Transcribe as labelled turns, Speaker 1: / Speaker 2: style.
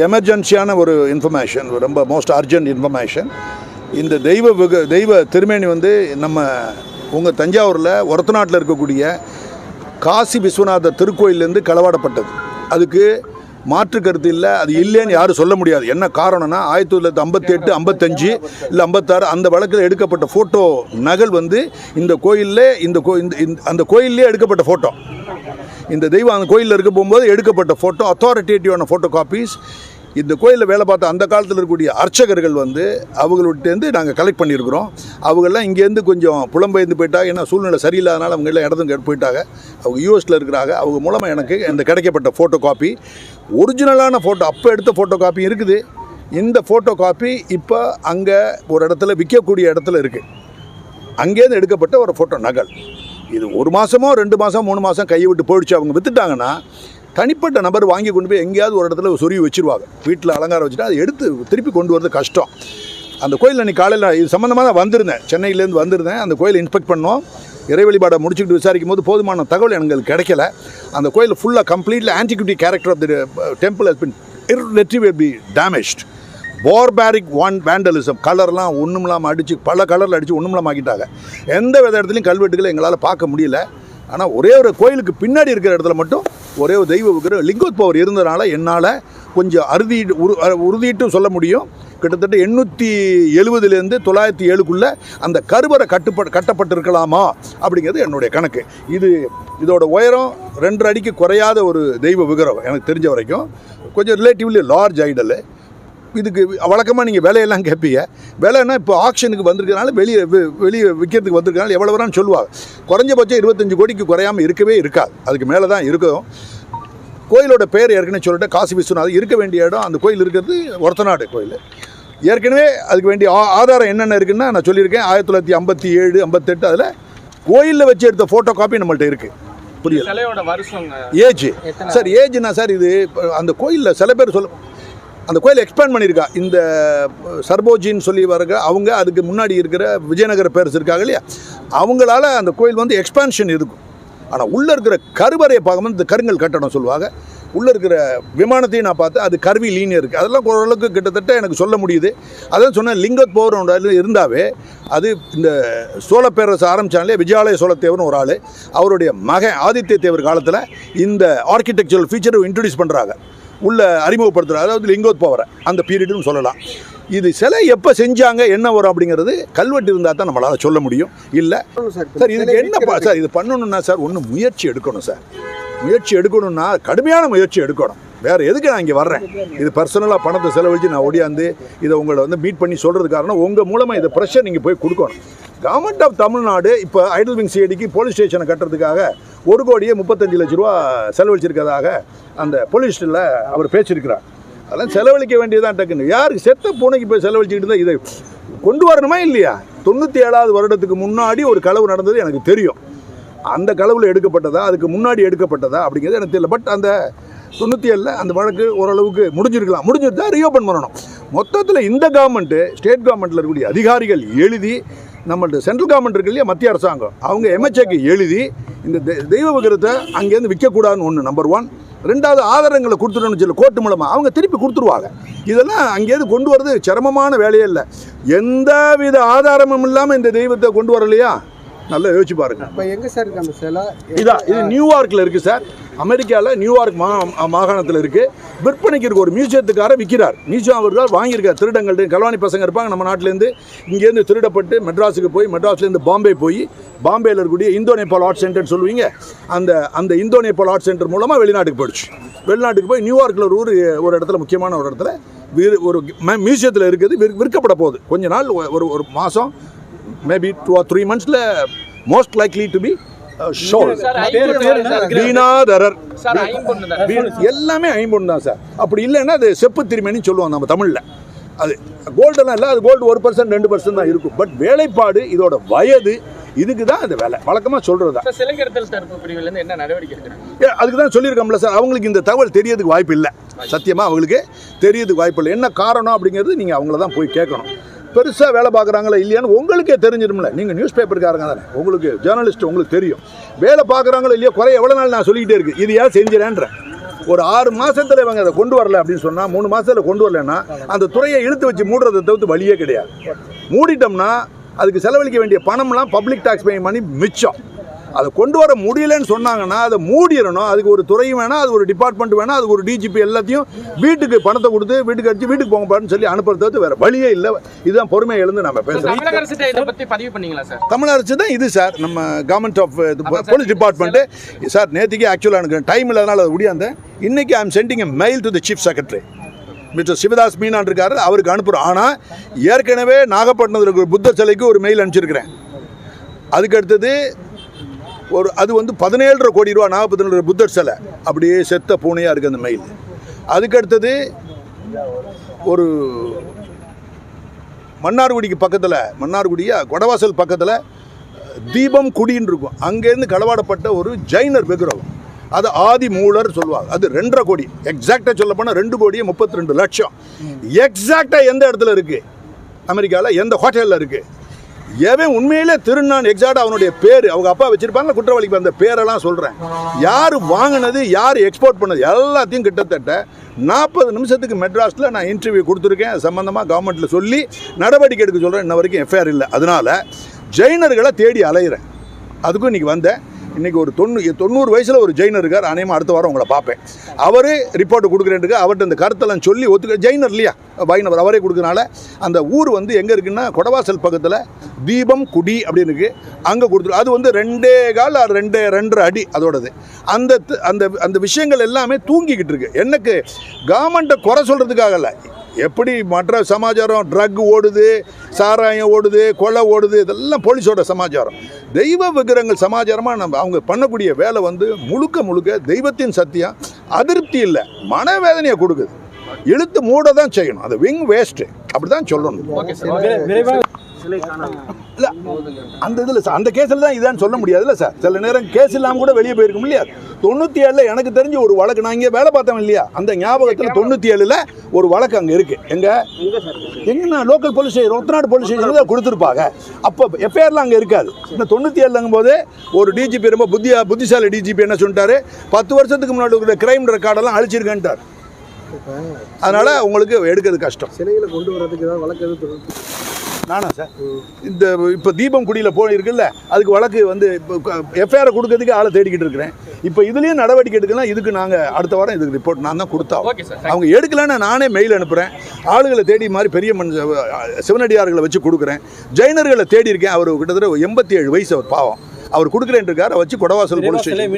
Speaker 1: எமர்ஜென்சியான ஒரு இன்ஃபர்மேஷன், ரொம்ப most urgent information. இந்த தெய்வ திருமேனி வந்து நம்ம உங்கள் தஞ்சாவூரில் ஒரத்தநாட்டில் இருக்கக்கூடிய காசி விஸ்வநாதர் திருக்கோயிலேருந்து களவாடப்பட்டது. அதுக்கு மாற்று கருத்து இல்லை, அது இல்லைன்னு யாரும் சொல்ல முடியாது. என்ன காரணம்னா 1958, 55 இல்லை 56 அந்த வழக்கில் எடுக்கப்பட்ட ஃபோட்டோ நகல் வந்து இந்த கோயிலில் அந்த கோயிலே எடுக்கப்பட்ட ஃபோட்டோ. இந்த தெய்வம் அந்த கோயிலில் இருக்க போகும்போது எடுக்கப்பட்ட ஃபோட்டோ, அத்தாரிட்டேட்டிவான ஃபோட்டோ காப்பீஸ். இந்த கோயிலில் வேலை பார்த்த அந்த காலத்தில் இருக்கக்கூடிய அர்ச்சகர்கள் வந்து அவங்கள்ட்டேருந்து நாங்கள் கலெக்ட் பண்ணியிருக்கிறோம். அவங்கெல்லாம் இங்கேருந்து கொஞ்சம் புலம்பெயர்ந்து போயிட்டாங்க, ஏன்னா சூழ்நிலை சரியில்லாதனால அவங்க எல்லாம் இடத்துக்கு போயிட்டாங்க. அவங்க யூஎஸில் இருக்கிறாங்க. அவங்க மூலமாக எனக்கு இந்த கிடைக்கப்பட்ட ஃபோட்டோ காப்பி, ஒரிஜினலான ஃபோட்டோ, அப்போ எடுத்த ஃபோட்டோ காப்பி இருக்குது. இந்த ஃபோட்டோ காப்பி இப்போ அங்கே ஒரு இடத்துல விற்கக்கூடிய இடத்துல இருக்குது. அங்கேருந்து எடுக்கப்பட்ட ஒரு ஃபோட்டோ நகல். இது 1 மாதமோ 2 மாதம் 3 மாதம் கையை விட்டு போயிடுச்சு. அவங்க விற்றுட்டாங்கன்னா தனிப்பட்ட நபர் வாங்கி கொண்டு போய் எங்கேயாவது ஒரு இடத்துல சொருவி வச்சுருவாங்க. வீட்டில் அலங்காரம் வச்சுட்டு அதை எடுத்து திருப்பி கொண்டு வரது கஷ்டம். அந்த கோயில் அன்றைக்கி காலையில் இது சம்மந்தமாக தான் வந்திருந்தேன், சென்னையிலேருந்து வந்திருந்தேன். அந்த கோயிலை இன்ஸ்பெக்ட் பண்ணோம். இறை வழிபாடை முடிச்சுக்கிட்டு விசாரிக்கும் போது போதுமான தகவல் எங்களுக்கு கிடைக்கல. அந்த கோயில் ஃபுல்லாக completely antiquity character of the temple has been irretrievably damaged. Barbaric vandalism, கலர்லாம் ஒன்றும் இல்லாமல் அடித்து, பல கலரில் அடித்து ஒன்றும் இல்லாமல் ஆக்கிட்டாங்க. எந்த வித இடத்துலையும் கல்வெட்டுகளை எங்களால் பார்க்க முடியல. ஆனால் ஒரே ஒரு கோயிலுக்கு பின்னாடி இருக்கிற இடத்துல மட்டும் ஒரே ஒரு தெய்வ விக்கிரகம் லிங்கோத்பவர் இருந்ததுனால என்னால் கொஞ்சம் உறுதியிட்டும் சொல்ல முடியும். கிட்டத்தட்ட 870லேருந்து 907க்குள்ளே அந்த கருவறை கட்டப்பட்டிருக்கலாமா அப்படிங்கிறது என்னுடைய கணக்கு. இதோட உயரம் 2 அடிக்கு குறையாத ஒரு தெய்வ விக்கிரகம் எனக்கு தெரிஞ்ச வரைக்கும். கொஞ்சம் ரிலேட்டிவ்லி லார்ஜ் ஐடலு. இதுக்கு வழக்கமாக நீங்கள் விலையெல்லாம் கேட்பீங்க. விலைன்னா இப்போ ஆக்ஷனுக்கு வந்திருக்கிறனால வெளியே விற்கிறதுக்கு வந்திருக்கனால எவ்வளோ வரான்னு சொல்லுவாங்க. குறைஞ்சபட்சம் 25 கோடிக்கு குறையாமல் இருக்கவே இருக்காது, அதுக்கு மேலே தான் இருக்கும். கோயிலோட பேர் ஏற்கனவே சொல்லிட்டு காசி விஸ்வநாதர் இருக்க வேண்டிய இடம். அந்த கோயில் இருக்கிறது ஒரத்தநாடு கோயில். ஏற்கனவே அதுக்கு வேண்டிய ஆதாரம் என்னென்ன இருக்குன்னா நான் சொல்லியிருக்கேன். 1957, 58 அதில் கோயிலில் வச்சு எடுத்த ஃபோட்டோ காப்பி நம்மள்ட்ட இருக்குது. புரியல ஏஜ் சார், ஏஜ்னா சார் இது அந்த கோயிலில் சில பேர் அந்த கோயில் எக்ஸ்பேண்ட் பண்ணியிருக்கா. இந்த சர்போஜின்னு சொல்லி வர்ற அவங்க, அதுக்கு முன்னாடி இருக்கிற விஜயநகர பேரரசு இருக்காங்க இல்லையா, அவங்களால அந்த கோயில் வந்து எக்ஸ்பான்ஷன் இருக்கும். ஆனால் உள்ளே இருக்கிற கருவறையை பார்க்கும்போது இந்த கருங்கல் கட்டடம் சொல்லுவாங்க. உள்ளே இருக்கிற விமானத்தையும் நான் பார்த்தேன், அது கருவி லீனியர் இருக்குது. அதெல்லாம் ஓரளவுக்கு கிட்டத்தட்ட எனக்கு சொல்ல முடியுது. அதான் சொன்னேன், லிங்கோத்பவர் இருந்தாவே அது இந்த சோழ பேரரசு ஆரம்பித்தாலே விஜயாலய சோழத்தேவர்னு ஒரு ஆள், அவருடைய மகன் ஆதித்ய தேவர் காலத்தில் இந்த ஆர்கிடெக்சரல் ஃபீச்சரை இன்ட்ரடியூஸ் பண்ணுறாங்க, உள்ள அறிமுகப்படுத்துகிறாங்க. அதாவது லிங்கோத்பவரை அந்த பீரியடுன்னு சொல்லலாம். இது சிலை எப்போ செஞ்சாங்க, என்ன வரும் அப்படிங்கிறது கல்வெட்டு இருந்தால் தான் நம்மளால் சொல்ல முடியும். இல்லை சார், இதுக்கு என்ன சார் இது பண்ணணுன்னா சார், ஒன்று முயற்சி எடுக்கணும் சார். முயற்சி எடுக்கணும்னா கடுமையான முயற்சி எடுக்கணும். வேறு எதுக்கு நான் இங்கே வர்றேன்? இது பர்சனலாக பணத்தை செலவழித்து நான் ஓடியாந்து இதை உங்களை வந்து மீட் பண்ணி சொல்கிறது காரணம், உங்கள் மூலமாக இதை ப்ரெஷர் நீங்கள் போய் கொடுக்கணும். கவர்மெண்ட் ஆஃப் தமிழ்நாடு இப்போ ஐடல் விங் சிஐடிக்கு போலீஸ் ஸ்டேஷனை கட்டுறதுக்காக 1,35 லட்ச ரூபா செலவழிச்சிருக்கிறதாக அந்த போலீஸில் அவர் பேசியிருக்கிறார். அதெல்லாம் செலவழிக்க வேண்டியதான். டக்குன்னு யாருக்கு செத்த பூனைக்கு போய் செலவழிச்சிக்கிட்டு தான் இதை கொண்டு வரணுமா இல்லையா? 97வது வருடத்துக்கு முன்னாடி ஒரு களவு நடந்தது எனக்கு தெரியும். அந்த களவில் எடுக்கப்பட்டதா, அதுக்கு முன்னாடி எடுக்கப்பட்டதா அப்படிங்கிறது எனக்கு தெரியல. பட் அந்த 97 அந்த வழக்கு ஓரளவுக்கு முடிஞ்சிருந்தா ரீஓப்பன் பண்ணணும். மொத்தத்தில் இந்த கவர்மெண்ட்டு, ஸ்டேட் கவர்மெண்ட்டில் இருக்கக்கூடிய அதிகாரிகள் எழுதி, நம்மள்ட்ட சென்ட்ரல் கவர்மெண்ட் இருக்கு இல்லையா, மத்திய அரசாங்கம், அவங்க எம்எச்ஏக்கு எழுதி இந்த தெய்வ விக்கிரகத்தை அங்கேருந்து விற்கக்கூடாதுன்னு ஒன்று நம்பர் 1. 2வது ஆதாரங்களை கொடுத்துட்டோன்னு சொல்லி கோர்ட்டு மூலமாக அவங்க திருப்பி கொடுத்துருவாங்க. இதெல்லாம் அங்கேருந்து கொண்டு வரது சிரமமான வேலையே இல்லை. எந்த வித ஆதாரமும் இல்லாமல் இந்த தெய்வத்தை கொண்டு வரலையா, நல்லா யோசிச்சு பாருங்க.
Speaker 2: இப்போ எங்கே சார் இருக்கு அந்த சிலை?
Speaker 1: இது நியூயார்க்கில் இருக்குது சார். அமெரிக்காவில் நியூயார்க் மாகாணத்தில் இருக்குது. விற்பனைக்கு இருக்க ஒரு மியூசியத்துக்காரர் விற்கிறார். மியூசியம் அவர்கள் வாங்கியிருக்கார். திருடங்கள் கல்வாணி பசங்க இருப்பாங்க நம்ம நாட்டிலேருந்து, இங்கேருந்து திருடப்பட்டு மெட்ராஸுக்கு போய், மெட்ராஸ்லேருந்து பாம்பே போய், பாம்பேயில் இருக்கக்கூடிய இந்தோ நேபாள் ஆர்ட் சென்டர்னு சொல்லுவீங்க, அந்த இந்தோ நேபாள் ஆர்ட் சென்டர் மூலமாக வெளிநாட்டுக்கு போயிடுச்சு. வெளிநாட்டுக்கு போய் நியூயார்க்கில் ஒரு இடத்துல, முக்கியமான ஒரு இடத்துல ஒரு மியூசியத்தில் இருக்குது, விற்கப்பட போகுது. கொஞ்ச நாள், ஒரு மாதம், maybe 2 or 3 monthsல most likely to be sold. எல்லாமே ஐம்பொன் தான் சார். அப்படி இல்லைன்னா அது செப்பு திருமணின்னு சொல்லுவாங்க நம்ம தமிழில். அது கோல்டெல்லாம் இல்லை, அது கோல்டு 1%, 2% தான் இருக்கும். பட் வேலைப்பாடு, இதோட வயது, இதுக்கு தான் அந்த வேலை வழக்கமாக சொல்கிறது தான். அதுக்கு தான் சொல்லியிருக்கோம்ல சார், அவங்களுக்கு இந்த தகவல் தெரியறதுக்கு வாய்ப்பு இல்லை. சத்தியமாக அவங்களுக்கு தெரியறதுக்கு வாய்ப்பு இல்லை. என்ன காரணம் அப்படிங்கிறது நீங்கள் அவங்கள தான் போய் கேட்கணும். பெருசாக வேலை பார்க்குறாங்களா இல்லையான்னு உங்களுக்கே தெரிஞ்சிடும்ல. நீங்கள் நியூஸ் பேப்பருக்காரங்க தானே, உங்களுக்கு ஜேர்னலிஸ்ட், உங்களுக்கு தெரியும் வேலை பார்க்குறாங்களோ இல்லையோ. குறை எவ்வளோ நாள் நான் சொல்லிக்கிட்டே இருக்கு, இது ஏன் செஞ்சிடேன்றேன். ஒரு 6 மாதத்தில் இவங்க அதை கொண்டு வரல அப்படின்னு சொன்னால் 3 மாதத்தில் கொண்டு வரலன்னா அந்த துறையை இழுத்து வச்சு மூடுறதை தவிர்த்து வழியே கிடையாது. மூடிட்டோம்னா அதுக்கு செலவழிக்க வேண்டிய பணம்லாம் பப்ளிக் டாக்ஸ் பே பண்ணி மிச்சம். அதை கொண்டு வர முடியலன்னு சொன்னாங்கன்னா அதை மூடிடணும். அதுக்கு ஒரு துறையும் வேணாம், அது ஒரு டிபார்ட்மெண்ட் வேணாம், அதுக்கு ஒரு டிஜிபி எல்லாத்தையும் வீட்டுக்கு பணத்தை கொடுத்து வீட்டுக்கு அடிச்சு வீட்டுக்கு போங்க பாருன்னு சொல்லி அனுப்புறது வேற வழியே இல்லை. இதுதான் பொறுமையை எழுந்து நம்ம பேசுறோம். தமிழக அரசு தான் இது சார், நம்ம government of police department sir. நேற்றுக்கு ஆக்சுவலாக எனக்கு டைம் இல்லாதனால அதை முடியாந்தேன். இன்னைக்கு I am sending a mail to the chief secretary mister Sivadas Menon இருக்காரு, அவருக்கு அனுப்புகிறோம். ஆனால் ஏற்கனவே நாகப்பட்டினத்தில் இருக்கிற புத்தர் சிலைக்கு ஒரு மெயில் அனுப்பிச்சிருக்கிறேன். அதுக்கு அடுத்தது அது வந்து 17.5 கோடி ரூபா நாகப்பட்டினத்தில் புத்தர் சிலை அப்படியே செத்த பூனையாக இருக்குது அந்த மெயில். அதுக்கு அடுத்தது ஒரு மன்னார்குடிக்கு பக்கத்தில், மன்னார்குடியா கொடவாசல் பக்கத்தில் தீபம் குடின்னு இருக்கும், அங்கேருந்து களவாடப்பட்ட ஒரு ஜைனர் விக்கிரகம், அது ஆதி மூலர் சொல்லுவாங்க. அது 2.5 கோடி, எக்ஸாக்டாக சொல்ல போனால் 2,32,00,000. எக்ஸாக்டாக எந்த இடத்துல இருக்குது, அமெரிக்காவில் எந்த ஹோட்டலில் இருக்குது, எவன் உண்மையிலே திருநான் எக்ஸாக்டாக அவனுடைய பேர், அவங்க அப்பா வச்சுருப்பாங்க குற்றவாளிக்கு அந்த பேரெல்லாம் சொல்கிறேன். யார் வாங்கினது, யார் எக்ஸ்போர்ட் பண்ணது, எல்லாத்தையும் கிட்டத்தட்ட 40 நிமிஷத்துக்கு மெட்ராஸில் நான் இன்டர்வியூ கொடுத்துருக்கேன். சம்மந்தமாக கவர்மெண்ட்டில் சொல்லி நடவடிக்கை எடுக்க சொல்கிறேன். இன்ன வரைக்கும் எஃப்ஐஆர் இல்லை. அதனால் ஜெயினர்களை தேடி அலைகிறேன். அதுக்கும் இன்றைக்கி வந்தேன். இன்றைக்கி ஒரு 90 வயசில் ஒரு ஜெயினர் இருக்கார். அநேகமாக அடுத்த வாரம் உங்களை பார்ப்பேன். அவரே ரிப்போர்ட்டு கொடுக்குறேன்ட்டு அவர்கிட்ட இந்த கருத்தெல்லாம் சொல்லி ஒத்துக்க, ஜெயினர் இல்லையா வைணவர், அவரே கொடுக்கறனால அந்த ஊர் வந்து எங்கே இருக்குன்னா கொடவாசல் பக்கத்தில் தீபம் குடி அப்படின்னு இருக்குது. அங்கே கொடுத்துரு. அது வந்து 2.25 அடி அதோடது. அந்த அந்த அந்த விஷயங்கள் எல்லாமே தூங்கிக்கிட்டு இருக்கு. எனக்கு கவர்மெண்ட்டை குறை சொல்கிறதுக்காக இல்லை, எப்படி மற்ற சமாச்சாரம் ட்ரக் ஓடுது, சாராயம் ஓடுது, கொலை ஓடுது, இதெல்லாம் போலீஸோட சமாச்சாரம். தெய்வ விக்கிரகங்கள் சமாச்சாரமாக நம்ம அவங்க பண்ணக்கூடிய வேலை வந்து முழுக்க தெய்வத்தின் சத்தியம். அதிருப்தி இல்லை, மனவேதனையை கொடுக்குது. இழுத்து மூட தான் செய்யணும். அது விங் வேஸ்ட்டு அப்படி தான் சொல்லணும். இல்லை அந்த இதில் சார், அந்த கேஸில் தான் இதான்னு சொல்ல முடியாதுல்ல சார். சில நேரம் கேஸ் இல்லாமல் கூட வெளியே போயிருக்கும் இல்லையா. 97 எனக்கு தெரிஞ்ச ஒரு வழக்கு, நான் இங்கே வேலை பார்த்தேன் இல்லையா, அந்த ஞாபகத்தில் 97 ஒரு வழக்கு அங்கே இருக்குது. எங்கன்னா லோக்கல் போலீஸ் ஸ்டேஷன், ஒத்தநாடு போலீஸ் ஸ்டேஷனில் தான் கொடுத்துருப்பாங்க. அப்போ எஃப்ஐஆர்லாம் அங்கே இருக்காது. இந்த 97 போது ஒரு டிஜிபி, ரொம்ப புத்திசாலி டிஜிபி என்ன சொல்லிட்டாரு, 10 வருஷத்துக்கு முன்னாடி இருக்கிற கிரைம் ரெக்கார்டெல்லாம் அழிச்சிருக்கேன்ட்டார். அதனால் உங்களுக்கு எடுக்கிறது கஷ்டம். சிலைகளை கொண்டு வரதுக்கு ஏதாவது வழக்கு எதுவும் நானா சார், இந்த இப்போ தீபம் குடியில் போயிருக்குல்ல, அதுக்கு வழக்கு வந்து இப்போ எஃப்ஐஆரை கொடுக்கறதுக்கு ஆளை தேடிக்கிட்டு இருக்கிறேன். இப்போ இதுலேயும் நடவடிக்கை எடுக்கலாம். இதுக்கு நாங்கள் அடுத்த வாரம் இதுக்கு ரிப்போர்ட் நான் தான் கொடுத்தோம். அவங்க எடுக்கலன்னா நானே மெயில் அனுப்புகிறேன். ஆளுகளை தேடி மாதிரி பெரிய சிவனடியார்களை வச்சு கொடுக்குறேன். ஜெயினர்களை தேடி இருக்கேன். அவர் கிட்டத்தட்ட 87 வயசு, அவர் பாவம், அவர் கொடுக்குறேன் இருக்கார். வச்சு கொடவாசல் போலீஸ் ஸ்டேஷன்